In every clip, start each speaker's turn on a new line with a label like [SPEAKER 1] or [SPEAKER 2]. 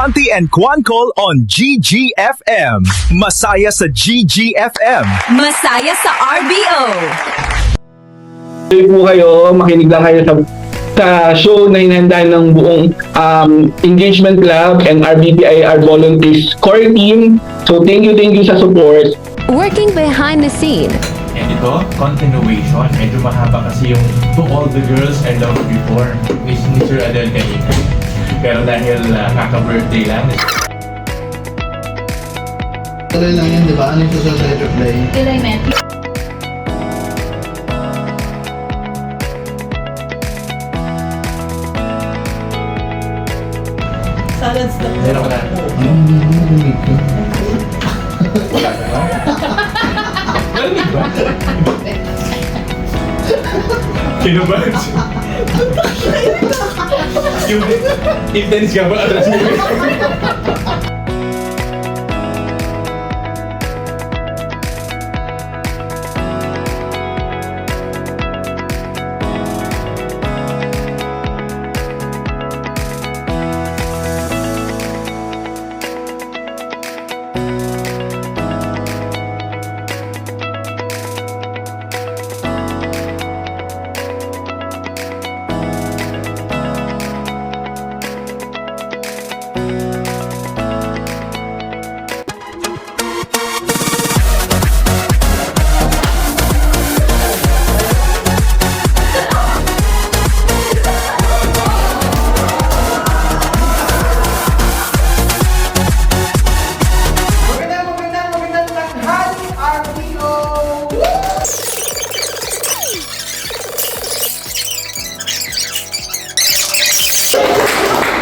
[SPEAKER 1] Shanti and Quancol on GGFM. Masaya sa GGFM.
[SPEAKER 2] Masaya sa RBO.
[SPEAKER 3] Tuloy po kayo, makinig lang kayo sa show na inihanda ng buong Engagement Club and RBPIR Volunteers Core Team. So thank you sa support.
[SPEAKER 4] Working behind the scene.
[SPEAKER 5] And ito, continuation. Medyo mahaba kasi yung To All the Girls I Loved Before ni Sir Adele kanina. Pero dahil kaka-birthday lang.
[SPEAKER 6] Tuloy lang yun, di ba? Ano yung susunod na i-reply?
[SPEAKER 2] Kilay met.
[SPEAKER 7] Salad stuff.
[SPEAKER 5] Meron ka na. Wala ka ba? Malamig ba? Kinabahan siya. Yung intense ka ba? Atras mo.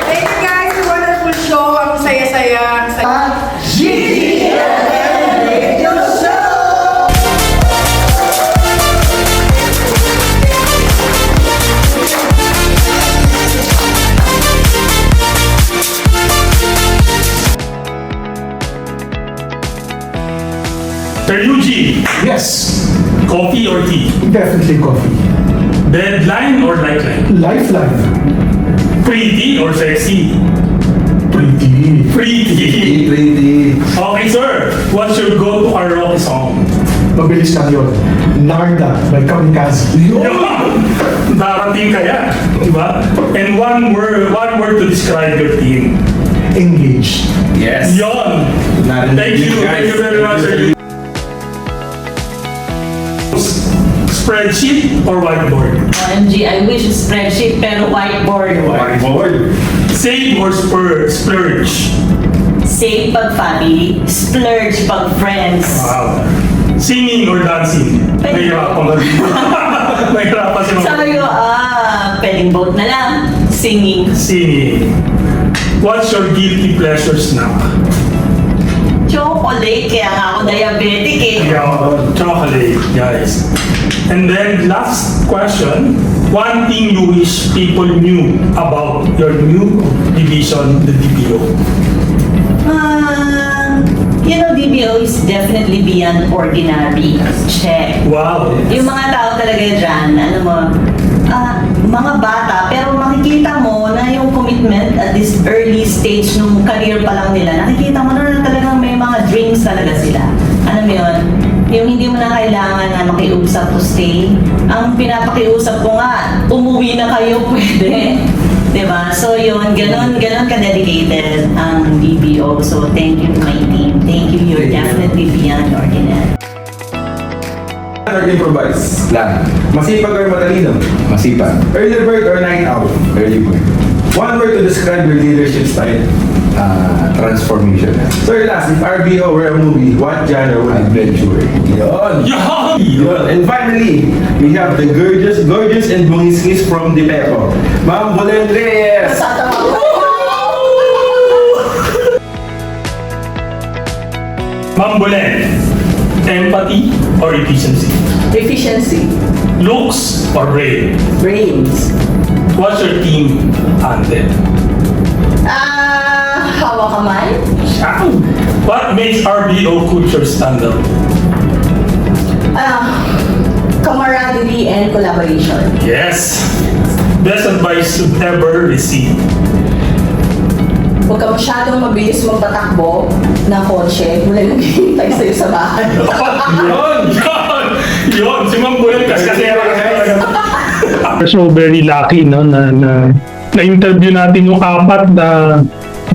[SPEAKER 7] Thank you guys, a wonderful show. Ang saya-saya.
[SPEAKER 8] Sir Eugene,
[SPEAKER 9] Yes,
[SPEAKER 8] coffee or tea?
[SPEAKER 9] definitely coffee.
[SPEAKER 8] Deadline or lifeline?
[SPEAKER 9] Lifeline.
[SPEAKER 8] Pretty or sexy?
[SPEAKER 9] Pretty.
[SPEAKER 8] Pretty.
[SPEAKER 6] Pretty.
[SPEAKER 8] Okay, sir. What's your go-to karaoke song?
[SPEAKER 9] Mabilis lang yun. Narda by Kamikaze.
[SPEAKER 8] Darating kaya, di ba? And one word to describe your team.
[SPEAKER 9] Engaged.
[SPEAKER 5] Yes.
[SPEAKER 8] Yon. Thank you very much, sir. Spreadsheet or whiteboard?
[SPEAKER 7] OMG, I wish spreadsheet pero whiteboard.
[SPEAKER 5] Whiteboard.
[SPEAKER 8] Save or splurge?
[SPEAKER 7] Save pag family, splurge pag friends.
[SPEAKER 8] Wow. Singing or dancing? Nahihirapan ka dito. Nahihirapan si Mama.
[SPEAKER 7] Sabi ko, pwedeng both na lang. Singing.
[SPEAKER 8] Singing. What's your guilty pleasure snack?
[SPEAKER 7] Chocolate, kaya nga ako diabetic eh.
[SPEAKER 8] Yeah, chocolate, guys. And then last question, one thing you wish people knew about your new division, the DPO.
[SPEAKER 7] DBO is definitely beyond ordinary. Check.
[SPEAKER 8] Wow.
[SPEAKER 7] Yung mga tao talaga dyan, mga bata, pero makikita mo na yung commitment at this early stage nung career pa lang nila, nakikita mo na talagang may mga dreams talaga sila. Alam mo yun? Yung hindi mo na kailangan na makiusap to stay. Ang pinapakiusap ko nga, umuwi na kayo, pwede. Diba? So yun, ganon ka-dedicated ang DBO. So thank you to my team. Thank you, you're definitely beyond ordinary.
[SPEAKER 10] Or improvise lang. Masipag or matalino? Masipag. Early bird or night owl? Early bird. One word to describe your leadership style? Transformation. So last, if RBO were a movie, what genre would adventure? Yun. Yun. And finally, we have the gorgeous and bungis from the Pepo. Ma'am Bolendres!
[SPEAKER 8] Ma'am Bolen, empathy or efficiency?
[SPEAKER 7] Efficiency.
[SPEAKER 8] Looks or brain?
[SPEAKER 7] Brains.
[SPEAKER 8] What's your team anthem?
[SPEAKER 7] Hawak kamay.
[SPEAKER 8] What makes RBO culture stand out?
[SPEAKER 7] Camaraderie and collaboration.
[SPEAKER 8] Yes. Best advice you've ever received?
[SPEAKER 7] Huwag ka masyadong mabilis magpatakbo na kotse. Wala nang hihintay sa'yo sa bahay.
[SPEAKER 8] Yun, si Ma'am Buel kasi so very lucky no na-interview natin yung 4 na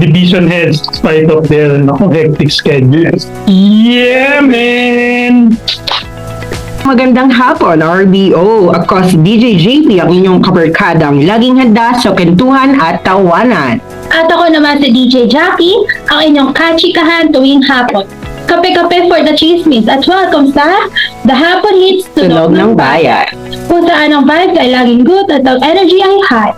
[SPEAKER 8] division heads despite of their hectic schedules. Yeah, man!
[SPEAKER 11] Magandang hapon, RBO. Ako si DJ JP, ang inyong kabarkadang laging handa sa kentuhan at tawanan.
[SPEAKER 2] At ako naman si DJ Jackie, ang inyong kachikahan tuwing hapon. Kape-kape for the chismis at welcome sa The Hapon Hits
[SPEAKER 11] Tunog ng Bayan.
[SPEAKER 2] Kung saan ang vibes ay laging good at ang energy ay high.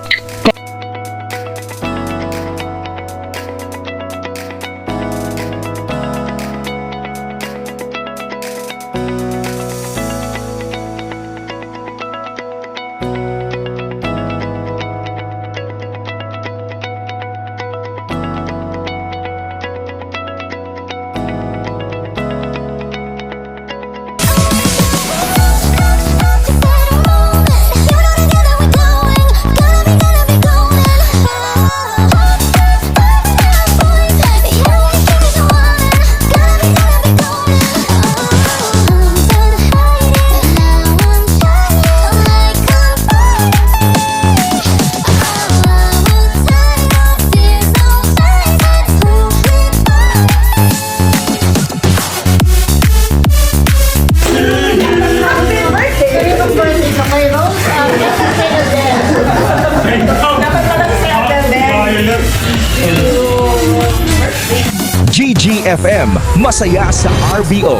[SPEAKER 1] GGFM, masaya sa RBO.